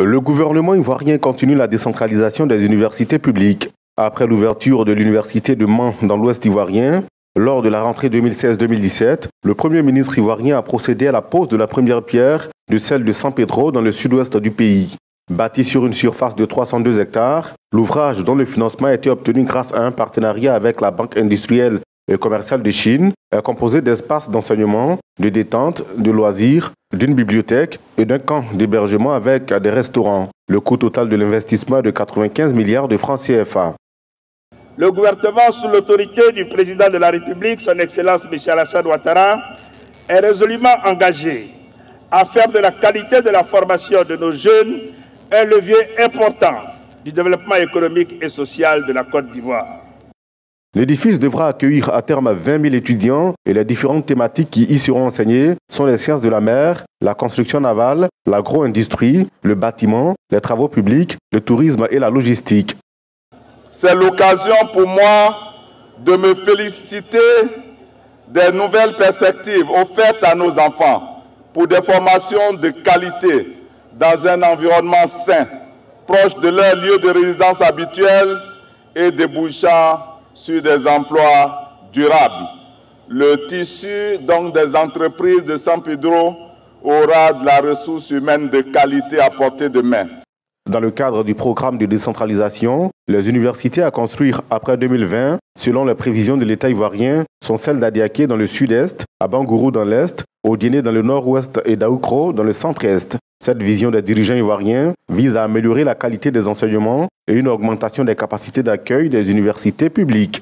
Le gouvernement ivoirien continue la décentralisation des universités publiques. Après l'ouverture de l'université de Mans dans l'ouest ivoirien, lors de la rentrée 2016-2017, le Premier ministre ivoirien a procédé à la pose de la première pierre de celle de San Pedro dans le sud-ouest du pays. Bâti sur une surface de 302 hectares, l'ouvrage dont le financement a été obtenu grâce à un partenariat avec la Banque industrielle et commerciale de Chine est composé d'espaces d'enseignement, de détente, de loisirs, d'une bibliothèque et d'un camp d'hébergement avec des restaurants. Le coût total de l'investissement est de 95 milliards de francs CFA. Le gouvernement, sous l'autorité du président de la République, son Excellence M. Alassane Ouattara, est résolument engagé à faire de la qualité de la formation de nos jeunes un levier important du développement économique et social de la Côte d'Ivoire. L'édifice devra accueillir à terme 20 000 étudiants et les différentes thématiques qui y seront enseignées sont les sciences de la mer, la construction navale, l'agro-industrie, le bâtiment, les travaux publics, le tourisme et la logistique. C'est l'occasion pour moi de me féliciter des nouvelles perspectives offertes à nos enfants pour des formations de qualité dans un environnement sain, proche de leur lieu de résidence habituel et débouchant sur des emplois durables. Le tissu donc des entreprises de San Pedro aura de la ressource humaine de qualité à portée de main. Dans le cadre du programme de décentralisation, les universités à construire après 2020, selon les prévisions de l'État ivoirien, sont celles d'Adiaké dans le sud-est, à Bangourou dans l'est, Odiéné dans le nord-ouest et d'Aoukro dans le centre-est. Cette vision des dirigeants ivoiriens vise à améliorer la qualité des enseignements et une augmentation des capacités d'accueil des universités publiques.